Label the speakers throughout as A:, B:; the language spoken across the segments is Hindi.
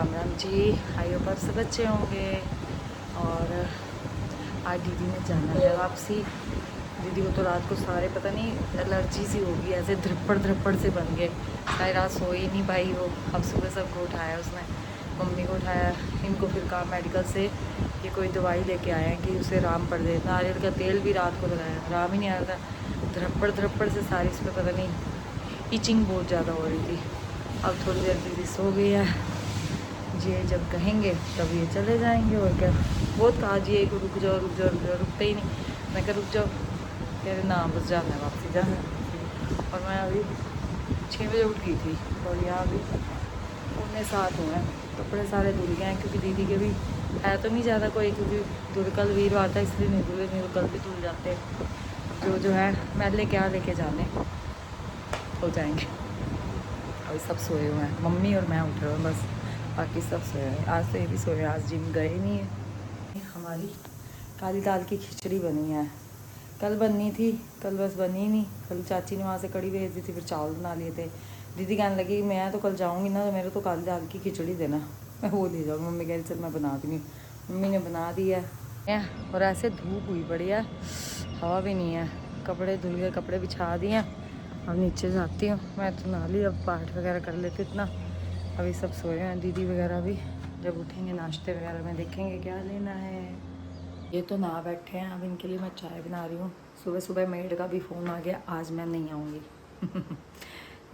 A: राम राम जी। आई होप आप सब अच्छे होंगे। और आज दीदी ने जाना है वापसी। दीदी को तो रात को सारे पता नहीं एलर्जी सी होगी, ऐसे धृप्पड़ से बन गए। सारी रात सो ही नहीं पाई वो। अब सुबह सबको उठाया उसने, मम्मी को उठाया, इनको फिर कहा मेडिकल से ये कोई दवाई लेके आए हैं कि उसे आराम पड़ जाए। नारियल का तेल भी रात को लगाया, आराम ही नहीं आ रहा था। धृप्पड़ से सारी इस पर पता नहीं इचिंग बहुत ज़्यादा हो रही थी। अब थोड़ी देर दीदी सो गई है। जी जब कहेंगे तब ये चले जाएंगे। और क्या, बहुत कहा जी को रुक जाओ रुक जाओ रुक जाओ, रुकते ही नहीं। मैं कहा रुक जाओ, कह रहे ना बस जाना है वापसी जाना है। और मैं अभी 6 बजे उठ गई थी और यहाँ अभी 6:45 हुए हैं। कपड़े सारे धुल गए हैं क्योंकि दीदी के भी है तो नहीं ज़्यादा कोई, क्योंकि कल वीरवार था इसलिए नहीं धुले, नहीं तो कल भी धुल जाते। जो है मैले क्या लेके जाने हो जाएंगे। अभी सब सोए हुए हैं, मम्मी और मैं उठ रहे हैं बस, बाकी सब सोए हैं। आज तो ये भी सोए हैं, आज जिम गए नहीं है। हमारी काली दाल की खिचड़ी बनी है, कल बननी थी, कल बस बनी नहीं। कल चाची ने वहाँ से कड़ी भेज दी थी, फिर चावल बना लिए थे। दीदी कहने लगी मैं तो कल जाऊँगी ना तो मेरे तो काली दाल की खिचड़ी देना, मैं वो ले जाऊँगी। मम्मी कह रही चल मैं बना दूँगी, मम्मी ने बना दी है। और ऐसे धूप हुई पड़ी है, हवा भी नहीं है। कपड़े धुल गए, कपड़े बिछा दिए। अब नीचे जाती हूँ, मैं तो नहा ली, अब पाठ वगैरह कर लेते इतना। अभी सब सोए हैं, दीदी वगैरह भी जब उठेंगे नाश्ते वगैरह में देखेंगे क्या लेना है। ये तो ना बैठे हैं, अब इनके लिए मैं चाय बना रही हूँ। सुबह सुबह मेड का भी फ़ोन आ गया, आज मैं नहीं आऊँगी।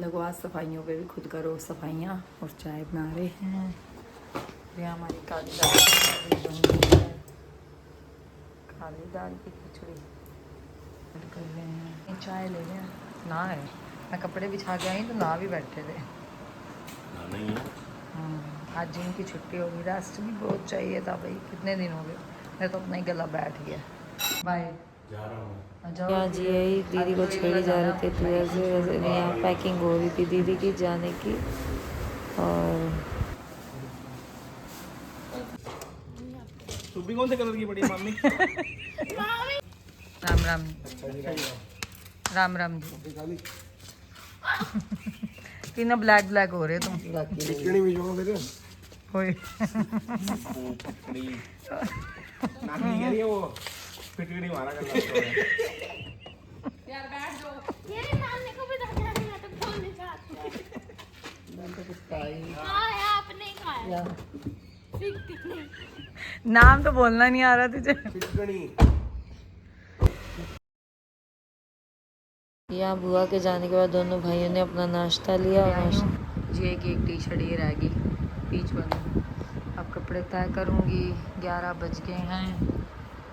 A: लगो आज सफाइयों पे भी खुद करो सफाइयाँ और चाय बना रहे हैं। यहाँ हमारी काली दाल की खिचड़ी कर रहे हैं, चाय ले रहे हैं। ना है, मैं कपड़े बिछा के आई तो ना भी बैठे थे।
B: नहीं है।
A: आज जिम की छुट्टी होगी, रेस्ट भी बहुत चाहिए था भाई, कितने दिन हो गए, मेरा तो अपना ही गला बैठ गया। बाय
B: जा रहा हूँ।
A: यहाँ जी यही दीदी को छेड़ी जा रहे थे, तो वैसे वैसे यहाँ पैकिंग हो रही थी दीदी की जाने की। और
B: टोपी कौन से कलर की पड़ी है मम्मी?
A: राम राम राम राम जी। तीनों ब्लैक ब्लैक हो रहे तुम।
B: खिचड़ी भी जो फिर
A: होए
B: नानी कह रही है वो खिचड़ी मारा कर रहा है।
C: यार बैठ जाओ। ये नानी को भी दे रही है तो बोलने चाहती।
A: मैं तो कुछ खाई
C: हाँ आपने ही खाया। नहीं।
A: नाम तो बोलना नहीं आ रहा तुझे।
B: खिचड़ी
A: यहाँ बुआ के जाने के बाद दोनों भाइयों ने अपना नाश्ता लिया। जी एक टी शर्ट ये रहेगी बीच वाली। अब कपड़े तय करूँगी, 11 बज गए हैं।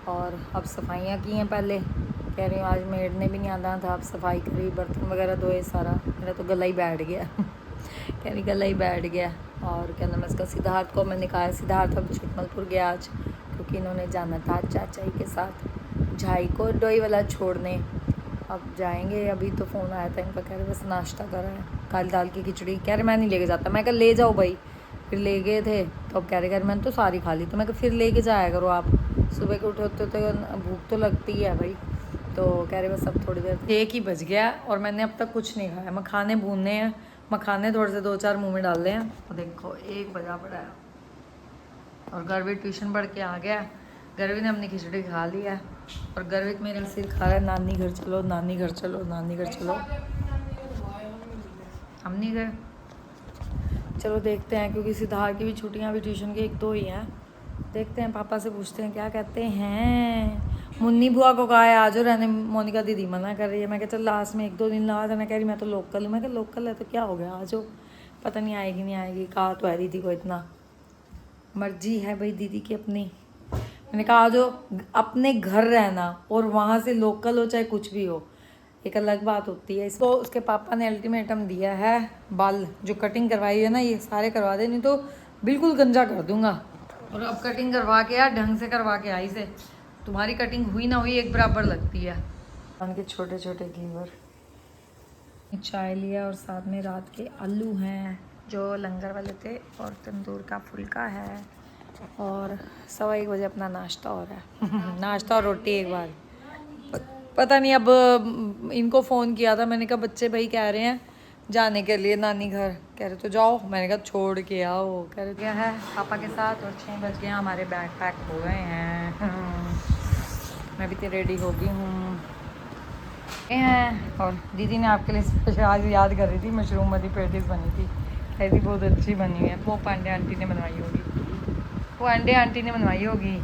A: और अब सफाइयाँ की हैं पहले, कह रही हूँ आज मेड ने भी नहीं आना था, अब सफाई करी, बर्तन वगैरह धोए सारा। मेरा तो गला ही बैठ गया। कह रही गला ही बैठ गया। और क्या नाम है इसका, सिद्धार्थ को मैंने कहा, सिद्धार्थ अब छुटमलपुर गया आज, क्योंकि इन्होंने जाना था चाचाई के साथ झाई को डोई वाला छोड़ने। अब जाएंगे, अभी तो फ़ोन आया था इनका, कह रहे बस नाश्ता करा है, काली दाल की खिचड़ी। कह रहे मैं नहीं लेके जाता, मैं कहा ले जाओ भाई। फिर ले गए थे तो अब कह रहे मैंने तो सारी खा ली, तो मैं कहा फिर लेके जाया करो आप, सुबह के उठे होते तो भूख तो लगती है भाई। तो कह रहे बस अब थोड़ी देर, 1 ही बज गया और मैंने अब तक कुछ नहीं खाया। मखाने भूनने हैं, मखाने थोड़े से 2-4 मुँह में डाल हैं। और देखो 1 बजा पड़ा है और गर्वित ट्यूशन पढ़ के आ गया। गर्वित ने अपनी खिचड़ी खा ली है और गर्वित मेरा सिर खा रहा है, नानी घर चलो नानी घर चलो नानी घर चलो। हम नहीं गए, चलो देखते हैं, क्योंकि सिद्धार्थ की भी छुट्टियां भी ट्यूशन के 1-2 ही हैं। देखते हैं, पापा से पूछते हैं क्या कहते हैं। मुन्नी बुआ को कहा है आज रहने, मोनिका दीदी मना कर रही है। मैं कहा चल लास्ट में 1-2 दिन ला जाना, कह रही मैं तो लोकल हूँ। मैं कहा लोकल है तो क्या हो गया, आ जाओ, पता नहीं आएगी नहीं आएगी। कहा तो है दीदी को, इतना मर्जी है भाई दीदी की अपनी। मैंने कहा जो अपने घर रहना और वहाँ से लोकल हो चाहे कुछ भी हो, एक अलग बात होती है। इसको उसके पापा ने अल्टीमेटम दिया है, बाल जो कटिंग करवाई है ना ये सारे करवा दे, नहीं तो बिल्कुल गंजा कर दूंगा। और अब कटिंग करवा के यार ढंग से करवा के आई से, तुम्हारी कटिंग हुई ना हुई एक बराबर लगती है। उनके छोटे छोटे घेवर, चाय लिया और साथ में रात के आलू हैं जो लंगर वाले थे और तंदूर का फुल्का है। और 1:15 बजे अपना नाश्ता हो रहा है। नाश्ता और रोटी एक बार। पता नहीं, अब इनको फ़ोन किया था मैंने कहा बच्चे भाई कह रहे हैं जाने के लिए नानी घर। कह रहे तो जाओ, मैंने कहा छोड़ के आओ। कह रहे क्या है पापा के साथ, और 6 बज गए, हमारे बैग पैक हो गए हैं। मैं भी तो रेडी हो गई हूँ हैं। और दीदी ने आपके लिए स्पेशल आज याद कर रही थी, मशरूम वाली पेटीज बनी थी, कह रही बहुत अच्छी बनी हुई है। वो पांडे आंटी ने बनवाई होगी, वो अंडे आंटी ने बनवाई होगी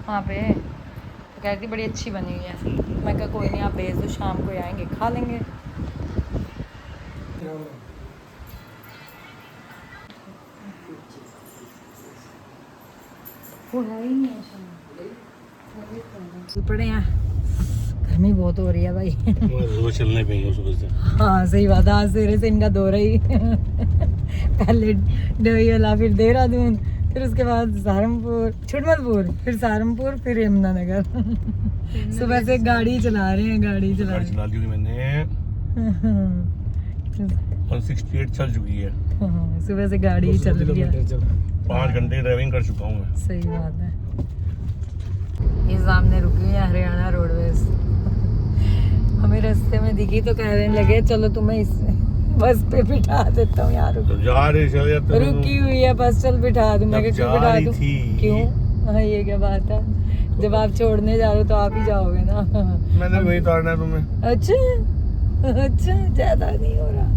A: वहाँ पे, तो कह रही थी बड़ी अच्छी बनी हुई है। मैं कहा कोई नहीं, आप भेज दो, शाम को आएंगे खा लेंगे। वो है ही नहीं पड़े हैं, गर्मी बहुत हो रही है भाई।
B: सुबह चलने पे ही सुबह से।
A: हाँ सही बात है, आज सवेरे से इनका दौरा ही पहले डोईवाला, फिर देहरादून, फिर उसके बाद सहारनपुर, छुटमलपुर, फिर सहारनपुर, फिर यमुनानगर। सुबह से गाड़ी चला रहे हैं, गाड़ी चला रहे
B: चला दी मैंने 168 चल चुकी है।
A: हैं। सुबह से गाड़ी चल रही है,
B: 5 घंटे ड्राइविंग कर चुका हूँ मैं।
A: सही बात है। ये सामने रुकी है हरियाणा रोडवेज, हमें रास्ते में दिखी तो कहने लगे चलो तुम्हें इस बस पे बिठा देता हूँ यार।
B: तो जा रही चल जाते हैं।
A: रुकी हुई है बस, चल बिठा दूँ। मैं
B: जब
A: क्यों
B: जा
A: बिठा
B: रही
A: दूँ?
B: थी।
A: क्यों? हाँ ये क्या बात है, जब आप छोड़ने जा रहे हो तो आप ही जाओगे ना।
B: मैंने वही उतारना है तुम्हें।
A: अच्छा अच्छा, ज्यादा नहीं हो रहा।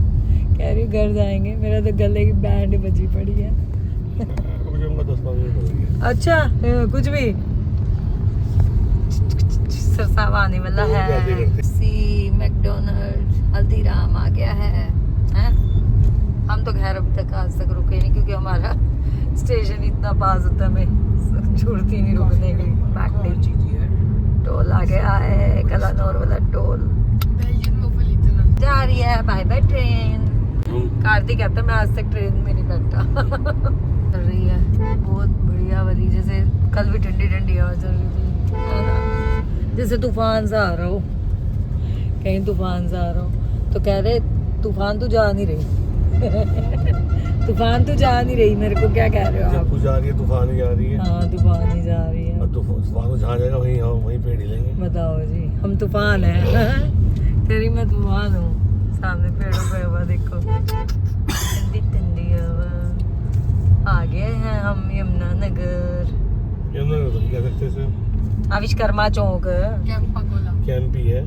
A: कह रही घर जाएंगे, मेरा तो गले की बैंड बजी पड़ी है।
B: 10-15 मिनट हो गई है।
A: अच्छा कुछ भी सरसावा आने वाला है। सी मैकडोनल्ड हल्दीराम आ गया है, हैं? हम तो खैर अभी तक आज तक रुके नहीं, क्योंकि हमारा स्टेशन इतना पास होता है, हमें छुड़ती नहीं रुकने की। टोल आ गया है, कलानौर वाला टोल जा रही है। Bye by train. कार्तिक कहता है मैं आज तक ट्रेन में नहीं बैठा। चल रही है बहुत बढ़िया वाली, जैसे कल भी ठंडी ठंडी हवा चल रही थी, है ना? जैसे तूफान सा आ रहा हो, कहीं तूफान सा आ रहा हो। तो कह रहे तूफान तो जा नहीं रही। तूफान तो जा नहीं रही, मेरे को क्या कह रहे हो आप?
B: तू जा रही है, तूफान ही जा रही है।
A: हाँ तूफान ही जा रही है।
B: और तूफान तो जहाँ जाएगा वहीं वहीं पेड़ ही लेंगे।
A: बताओ जी, हम तूफान है। तेरी मैं तूफान हूँ। सामने पेड़ों पे हवा देखो, ठंडी ठंडी हवा। आ गए हैं हम यमुनानगर,
B: यमुनानगर तो क्या सकते इसे?
A: विश्वकर्मा चौक।
B: कैंप ही है।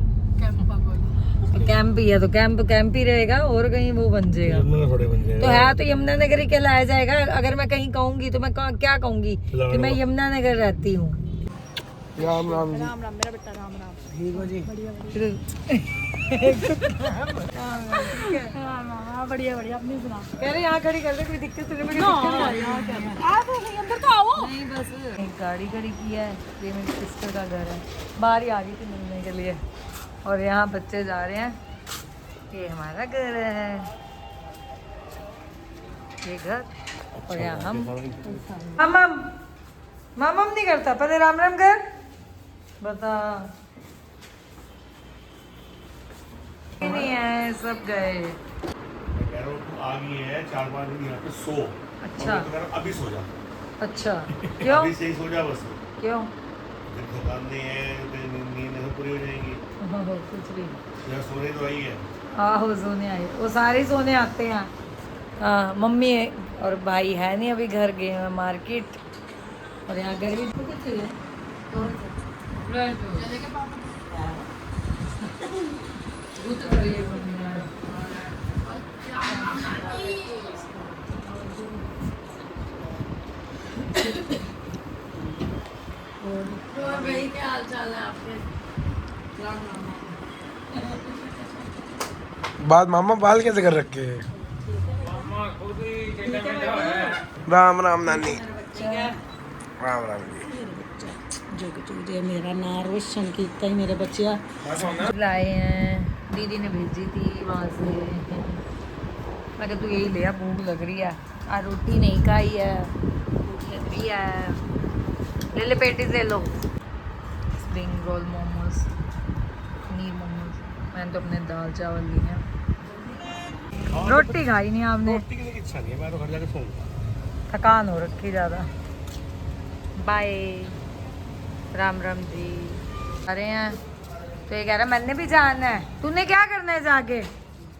A: तो कैंप ही है, तो कैंप ही रहेगा, और कहीं वो बन जाएगा
B: यमुनानगर थोड़े बन जाएगा।
A: तो है तो यमुनानगर ही कहलाया जाएगा। अगर मैं कहीं कहूंगी तो मैं क्या कहूंगी कि मैं यमुनानगर रहती हूँ।
B: राम राम जी।
C: राम राम मेरा बेटा, राम राम।
B: ठीक हो जी।
C: हाँ बढ़िया बढ़िया, अपनी सुना।
A: कह रहे यहाँ खड़ी कर ले, कोई दिक्कत नहीं।
C: आप अंदर तो आओ।
A: नहीं बस एक गाड़ी खड़ी की है, ये मेरी सिस्टर का घर है, बाहर ही आ गई थी मिलने के लिए। और यहाँ बच्चे जा रहे हैं, ये हमारा घर है, ये घर। और यहाँ हम मामम नहीं करता, पहले राम राम कर बता। नहीं है, सब गए।
B: मैं कह रहा हूँ तू आ गई है 4-5 दिन यहाँ पे सो।
A: अच्छा।
B: मैं तो कह रहा हूँ अभी सो जा।
A: अच्छा क्यों?
B: अभी से ही सो जा बस।
A: क्यों?
B: फिर थकान नहीं है, फिर नींद नहीं पूरी हो जाएगी।
A: कुछ भी
B: यहाँ सोने तो आई है।
A: आहो सोने आए, वो सारे सोने आते हैं। हाँ मम्मी और भाई है नहीं, अभी घर गए हैं मार्केट। और यहाँ गर्मी
C: और भाई क्या हाल चाल है आपके? राम राम।
D: बात मामा बाल कैसे कर रखे हैं? राम राम नानी। राम राम जी।
A: जो मेरा नाम रोशन किया मेरे बच्चिया लाए हैं, दीदी ने भेजी थी वहाँ से। मैं कहा तू यही ले आ, भूख लग रही है, आज रोटी नहीं खाई है, भूख लग रही है। ले पेटीज ले लो। Spring roll, momos, paneer momos. मैंने तो अपने दाल चावल लिए हैं। रोटी खाई नहीं आपने?
B: रोटी की इच्छा नहीं है, मैं तो घर जाके सोऊंगा।
A: थकान हो रखी ज़्यादा। बाय, राम राम जी। आ रहे हैं तो ये कह रहा मैंने भी जाना है। तूने क्या करना है जाके?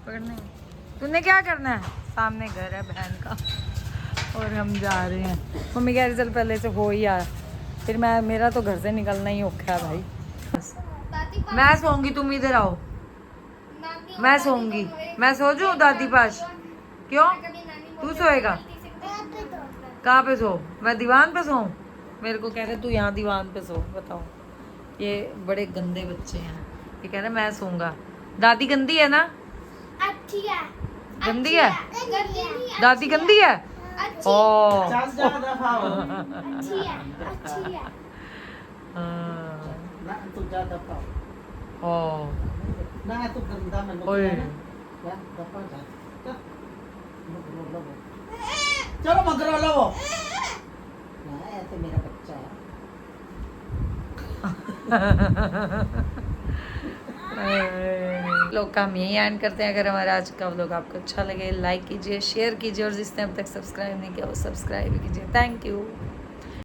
A: पकड़ने तूने क्या करना है? सामने घर है बहन का और हम जा रहे हैं। मम्मी कह रही चल पहले से हो ही आ, फिर मेरा तो घर से निकलना ही औखा है भाई। मैं सोऊंगी, तुम इधर आओ। मैं सोऊंगी, मैं सो जाऊँ दादी पास? क्यों? तू सोएगा? कहाँ पे सो? मैं दीवान पे सोऊं? मेरे को कह रहे तू यहाँ दीवान पे सो। बताओ, ये बड़े गंदे बच्चे हैं। ये कह रहे मैं सोऊंगा। दादी गंदी है ना?
C: अच्छी है।
A: गंदी है?
C: गंदी नहीं है,
A: दादी गंदी है?
C: अच्छी
A: ओ
C: अच्छी है, अच्छी है।
A: ओ ओए
E: चलो मगर लो वो ऐसे मेरा बच्चा है।
A: लोग का हम यही एंड करते हैं। अगर हमारा आज का व्लॉग आपको अच्छा लगे लाइक कीजिए, शेयर कीजिए और जिसने अब तक सब्सक्राइब नहीं किया वो सब्सक्राइब कीजिए। Thank you.